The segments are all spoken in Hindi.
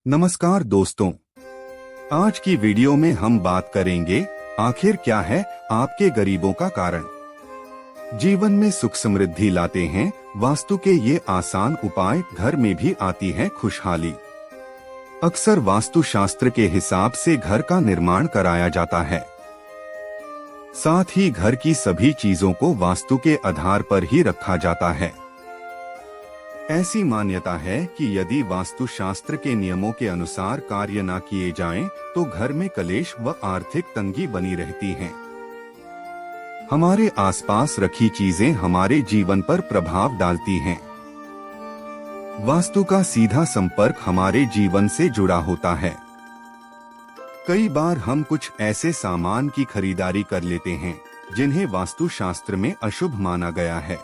नमस्कार दोस्तों, आज की वीडियो में हम बात करेंगे आखिर क्या है आपके गरीबों का कारण। जीवन में सुख समृद्धि लाते हैं वास्तु के ये आसान उपाय, घर में भी आती है खुशहाली। अक्सर वास्तु शास्त्र के हिसाब से घर का निर्माण कराया जाता है, साथ ही घर की सभी चीजों को वास्तु के आधार पर ही रखा जाता है। ऐसी मान्यता है कि यदि वास्तु शास्त्र के नियमों के अनुसार कार्य न किए जाएं, तो घर में कलेश व आर्थिक तंगी बनी रहती है। हमारे आसपास रखी चीजें हमारे जीवन पर प्रभाव डालती हैं। वास्तु का सीधा संपर्क हमारे जीवन से जुड़ा होता है। कई बार हम कुछ ऐसे सामान की खरीदारी कर लेते हैं जिन्हें वास्तु शास्त्र में अशुभ माना गया है।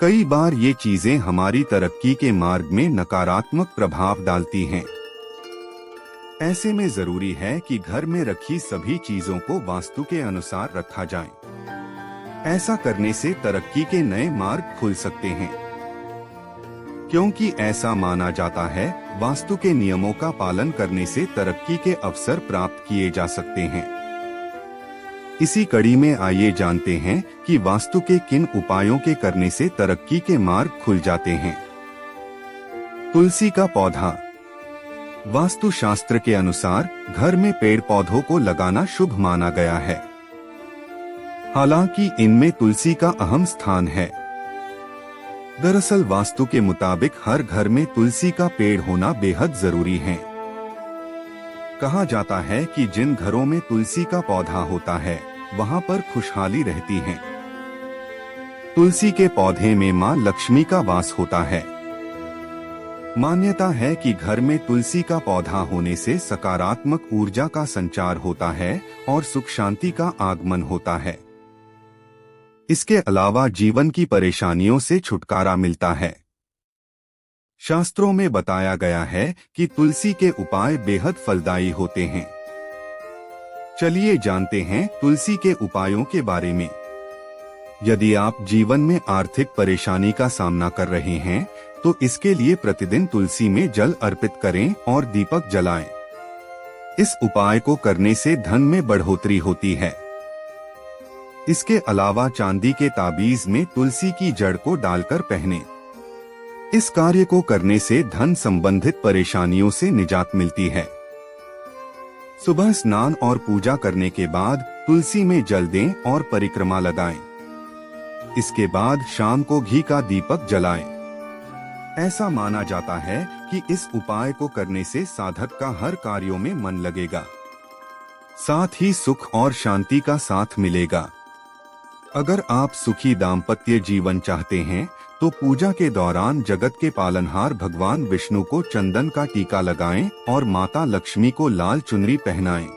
कई बार ये चीजें हमारी तरक्की के मार्ग में नकारात्मक प्रभाव डालती हैं। ऐसे में जरूरी है कि घर में रखी सभी चीजों को वास्तु के अनुसार रखा जाए। ऐसा करने से तरक्की के नए मार्ग खुल सकते हैं, क्योंकि ऐसा माना जाता है वास्तु के नियमों का पालन करने से तरक्की के अवसर प्राप्त किए जा सकते हैं। इसी कड़ी में आइए जानते हैं कि वास्तु के किन उपायों के करने से तरक्की के मार्ग खुल जाते हैं। तुलसी का पौधा। वास्तु शास्त्र के अनुसार घर में पेड़ पौधों को लगाना शुभ माना गया है। हालांकि इनमें तुलसी का अहम स्थान है। दरअसल वास्तु के मुताबिक हर घर में तुलसी का पेड़ होना बेहद जरूरी है। कहा जाता है कि जिन घरों में तुलसी का पौधा होता है वहां पर खुशहाली रहती है। तुलसी के पौधे में मां लक्ष्मी का वास होता है। मान्यता है कि घर में तुलसी का पौधा होने से सकारात्मक ऊर्जा का संचार होता है और सुख शांति का आगमन होता है। इसके अलावा जीवन की परेशानियों से छुटकारा मिलता है। शास्त्रों में बताया गया है कि तुलसी के उपाय बेहद फलदायी होते हैं। चलिए जानते हैं तुलसी के उपायों के बारे में। यदि आप जीवन में आर्थिक परेशानी का सामना कर रहे हैं, तो इसके लिए प्रतिदिन तुलसी में जल अर्पित करें और दीपक जलाएं। इस उपाय को करने से धन में बढ़ोतरी होती है। इसके अलावा चांदी के ताबीज में तुलसी की जड़ को डालकर पहनें। इस कार्य को करने से धन संबंधित परेशानियों से निजात मिलती है। सुबह स्नान और पूजा करने के बाद तुलसी में जल दें और परिक्रमा लगाएं। इसके बाद शाम को घी का दीपक जलाएं। ऐसा माना जाता है कि इस उपाय को करने से साधक का हर कार्यों में मन लगेगा, साथ ही सुख और शांति का साथ मिलेगा। अगर आप सुखी दाम्पत्य जीवन चाहते हैं, तो पूजा के दौरान जगत के पालनहार भगवान विष्णु को चंदन का टीका लगाएं और माता लक्ष्मी को लाल चुनरी पहनाएं।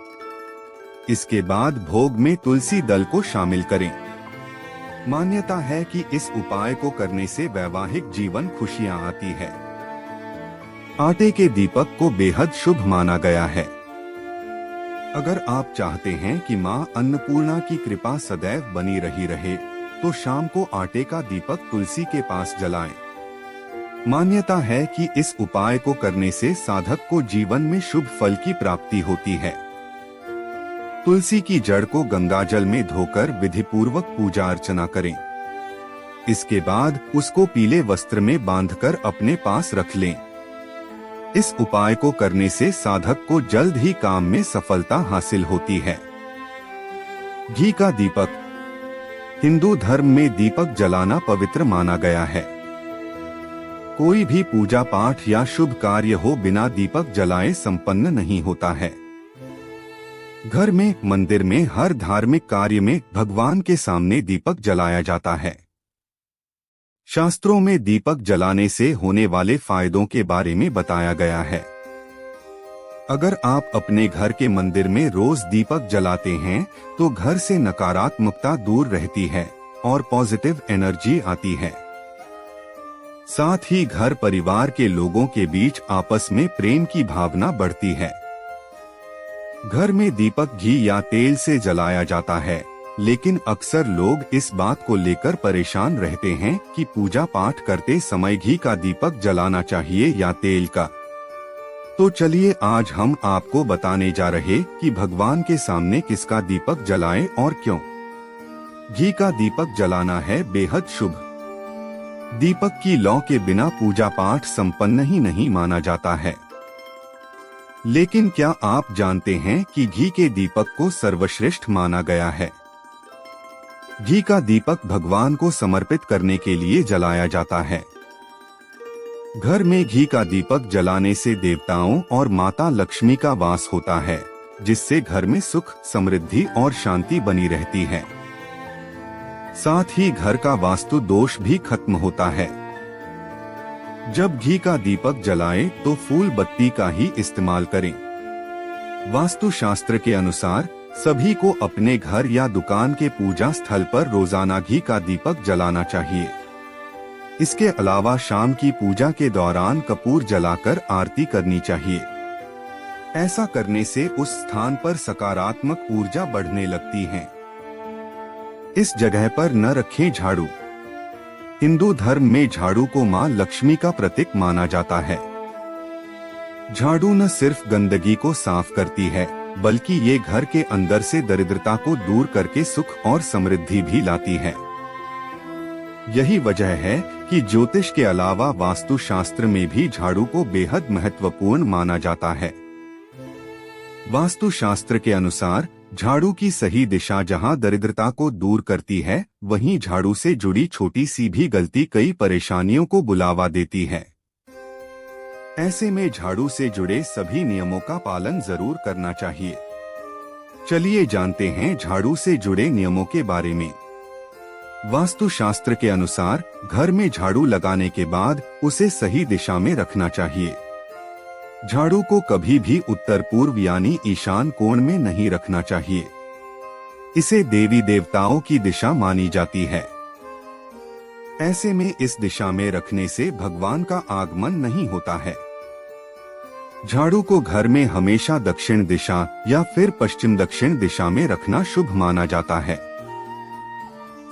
इसके बाद भोग में तुलसी दल को शामिल करें। मान्यता है कि इस उपाय को करने से वैवाहिक जीवन खुशियां आती है। आटे के दीपक को बेहद शुभ माना गया है। अगर आप चाहते हैं कि मां अन्नपूर्णा की कृपा सदैव बनी रहे, तो शाम को आटे का दीपक तुलसी के पास जलाएं। मान्यता है कि इस उपाय को करने से साधक को जीवन में शुभ फल की प्राप्ति होती है। तुलसी की जड़ को गंगाजल में धोकर विधिपूर्वक पूजा अर्चना करें। इसके बाद उसको पीले वस्त्र में बांधकर अपने पास रख लें। इस उपाय को करने से साधक को जल्द ही काम में सफलता हासिल होती है। घी का दीपक। हिंदू धर्म में दीपक जलाना पवित्र माना गया है। कोई भी पूजा पाठ या शुभ कार्य हो बिना दीपक जलाए संपन्न नहीं होता है। घर में, मंदिर में, हर धार्मिक कार्य में भगवान के सामने दीपक जलाया जाता है। शास्त्रों में दीपक जलाने से होने वाले फायदों के बारे में बताया गया है। अगर आप अपने घर के मंदिर में रोज दीपक जलाते हैं, तो घर से नकारात्मकता दूर रहती है और पॉजिटिव एनर्जी आती है। साथ ही घर परिवार के लोगों के बीच आपस में प्रेम की भावना बढ़ती है। घर में दीपक घी या तेल से जलाया जाता है, लेकिन अक्सर लोग इस बात को लेकर परेशान रहते हैं कि पूजा पाठ करते समय घी का दीपक जलाना चाहिए या तेल का। तो चलिए आज हम आपको बताने जा रहे कि भगवान के सामने किसका दीपक जलाएं और क्यों। घी का दीपक जलाना है बेहद शुभ। दीपक की लौ के बिना पूजा पाठ संपन्न ही नहीं माना जाता है। लेकिन क्या आप जानते हैं कि घी के दीपक को सर्वश्रेष्ठ माना गया है। घी का दीपक भगवान को समर्पित करने के लिए जलाया जाता है। घर में घी का दीपक जलाने से देवताओं और माता लक्ष्मी का वास होता है, जिससे घर में सुख, समृद्धि और शांति बनी रहती है। साथ ही घर का वास्तु दोष भी खत्म होता है। जब घी का दीपक जलाएं तो फूल बत्ती का ही इस्तेमाल करें। वास्तु शास्त्र के अनुसार सभी को अपने घर या दुकान के पूजा स्थल पर रोजाना घी का दीपक जलाना चाहिए। इसके अलावा शाम की पूजा के दौरान कपूर जलाकर आरती करनी चाहिए। ऐसा करने से उस स्थान पर सकारात्मक ऊर्जा बढ़ने लगती है। इस जगह पर न रखें झाड़ू। हिंदू धर्म में झाड़ू को मां लक्ष्मी का प्रतीक माना जाता है। झाड़ू न सिर्फ गंदगी को साफ करती है, बल्कि ये घर के अंदर से दरिद्रता को दूर करके सुख और समृद्धि भी लाती है। यही वजह है कि ज्योतिष के अलावा वास्तु शास्त्र में भी झाड़ू को बेहद महत्वपूर्ण माना जाता है। वास्तु शास्त्र के अनुसार झाड़ू की सही दिशा जहां दरिद्रता को दूर करती है, वहीं झाड़ू से जुड़ी छोटी सी भी गलती कई परेशानियों को बुलावा देती है। ऐसे में झाड़ू से जुड़े सभी नियमों का पालन जरूर करना चाहिए। चलिए जानते हैं झाड़ू से जुड़े नियमों के बारे में। वास्तु शास्त्र के अनुसार घर में झाड़ू लगाने के बाद उसे सही दिशा में रखना चाहिए। झाड़ू को कभी भी उत्तर पूर्व यानी ईशान कोण में नहीं रखना चाहिए। इसे देवी देवताओं की दिशा मानी जाती है। ऐसे में इस दिशा में रखने से भगवान का आगमन नहीं होता है। झाड़ू को घर में हमेशा दक्षिण दिशा या फिर पश्चिम दक्षिण दिशा में रखना शुभ माना जाता है।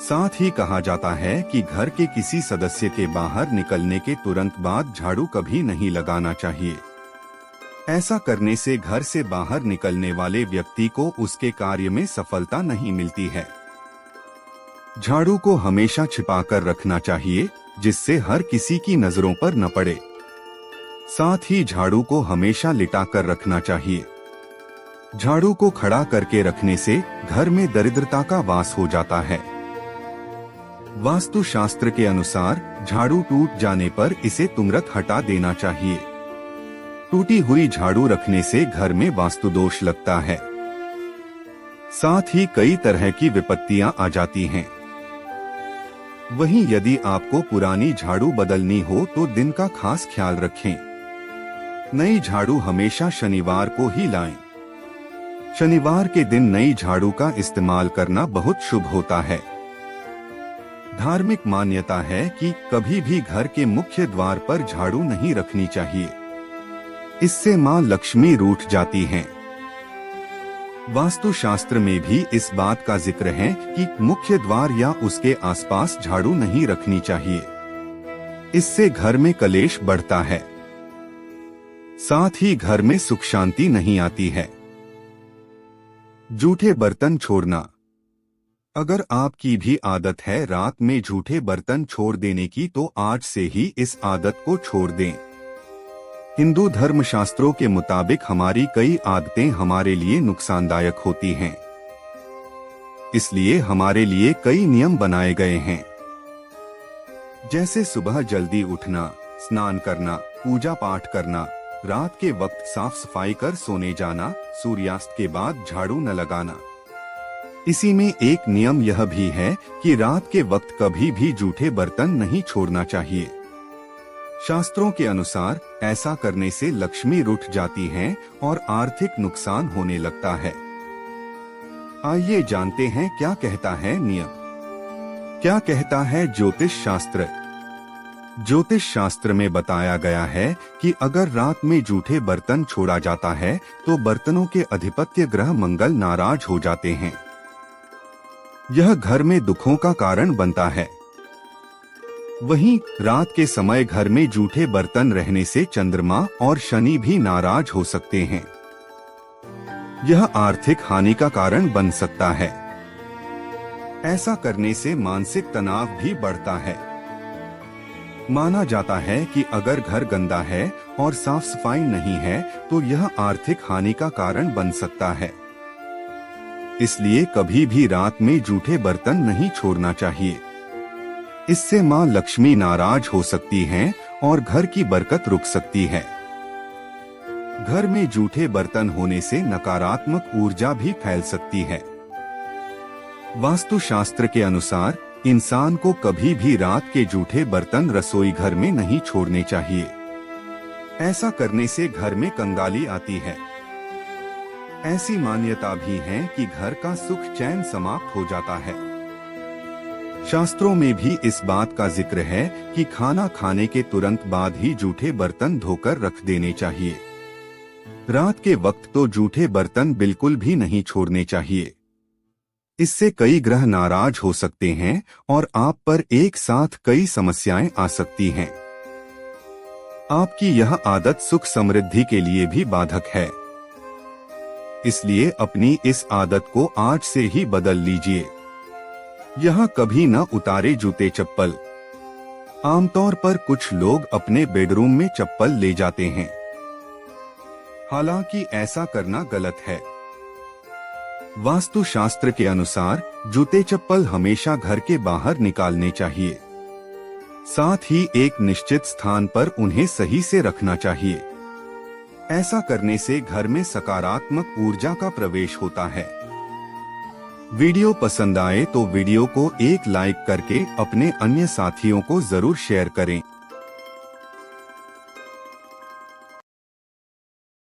साथ ही कहा जाता है कि घर के किसी सदस्य के बाहर निकलने के तुरंत बाद झाड़ू कभी नहीं लगाना चाहिए। ऐसा करने से घर से बाहर निकलने वाले व्यक्ति को उसके कार्य में सफलता नहीं मिलती है। झाड़ू को हमेशा छिपाकर रखना चाहिए, जिससे हर किसी की नजरों पर न पड़े। साथ ही झाड़ू को हमेशा लिटाकर रखना चाहिए। झाड़ू को खड़ा करके रखने से घर में दरिद्रता का वास हो जाता है। वास्तु शास्त्र के अनुसार झाड़ू टूट जाने पर इसे तुरंत हटा देना चाहिए। टूटी हुई झाड़ू रखने से घर में वास्तु दोष लगता है। साथ ही कई तरह की विपत्तियां आ जाती हैं। वहीं यदि आपको पुरानी झाड़ू बदलनी हो तो दिन का खास ख्याल रखें। नई झाड़ू हमेशा शनिवार को ही लाएं। शनिवार के दिन नई झाड़ू का इस्तेमाल करना बहुत शुभ होता है। धार्मिक मान्यता है कि कभी भी घर के मुख्य द्वार पर झाड़ू नहीं रखनी चाहिए। इससे मां लक्ष्मी रूठ जाती हैं। वास्तु शास्त्र में भी इस बात का जिक्र है कि मुख्य द्वार या उसके आसपास झाड़ू नहीं रखनी चाहिए। इससे घर में कलेश बढ़ता है। साथ ही घर में सुख शांति नहीं आती है। जूठे बर्तन छोड़ना। अगर आपकी भी आदत है रात में जूठे बर्तन छोड़ देने की, तो आज से ही इस आदत को छोड़ दें। हिंदू धर्म शास्त्रों के मुताबिक हमारी कई आदतें हमारे लिए नुकसानदायक होती हैं। इसलिए हमारे लिए कई नियम बनाए गए हैं, जैसे सुबह जल्दी उठना, स्नान करना, पूजा पाठ करना, रात के वक्त साफ सफाई कर सोने जाना, सूर्यास्त के बाद झाड़ू न लगाना। इसी में एक नियम यह भी है कि रात के वक्त कभी भी जूठे बर्तन नहीं छोड़ना चाहिए। शास्त्रों के अनुसार ऐसा करने से लक्ष्मी रुठ जाती हैं और आर्थिक नुकसान होने लगता है। आइए जानते हैं क्या कहता है नियम। क्या कहता है ज्योतिष शास्त्र। ज्योतिष शास्त्र में बताया गया है कि अगर रात में जूठे बर्तन छोड़ा जाता है तो बर्तनों के अधिपत्य ग्रह मंगल नाराज हो जाते हैं। यह घर में दुखों का कारण बनता है। वहीं रात के समय घर में जूठे बर्तन रहने से चंद्रमा और शनि भी नाराज हो सकते हैं। यह आर्थिक हानि का कारण बन सकता है। ऐसा करने से मानसिक तनाव भी बढ़ता है। माना जाता है कि अगर घर गंदा है और साफ सफाई नहीं है तो यह आर्थिक हानि का कारण बन सकता है। इसलिए कभी भी रात में जूठे बर्तन नहीं छोड़ना चाहिए। इससे मां लक्ष्मी नाराज हो सकती हैं और घर की बरकत रुक सकती है। घर में जूठे बर्तन होने से नकारात्मक ऊर्जा भी फैल सकती है। वास्तुशास्त्र के अनुसार इंसान को कभी भी रात के जूठे बर्तन रसोई घर में नहीं छोड़ने चाहिए। ऐसा करने से घर में कंगाली आती है। ऐसी मान्यता भी है कि घर का सुख चैन समाप्त हो जाता है। शास्त्रों में भी इस बात का जिक्र है कि खाना खाने के तुरंत बाद ही जूठे बर्तन धोकर रख देने चाहिए। रात के वक्त तो जूठे बर्तन बिल्कुल भी नहीं छोड़ने चाहिए। इससे कई ग्रह नाराज हो सकते हैं और आप पर एक साथ कई समस्याएं आ सकती हैं। आपकी यह आदत सुख समृद्धि के लिए भी बाधक है। इसलिए अपनी इस आदत को आज से ही बदल लीजिए। यहाँ कभी न उतारे जूते चप्पल। आमतौर पर कुछ लोग अपने बेडरूम में चप्पल ले जाते हैं। हालांकि ऐसा करना गलत है। वास्तुशास्त्र के अनुसार जूते चप्पल हमेशा घर के बाहर निकालने चाहिए। साथ ही एक निश्चित स्थान पर उन्हें सही से रखना चाहिए। ऐसा करने से घर में सकारात्मक ऊर्जा का प्रवेश होता है। वीडियो पसंद आए तो वीडियो को एक लाइक करके अपने अन्य साथियों को जरूर शेयर करें।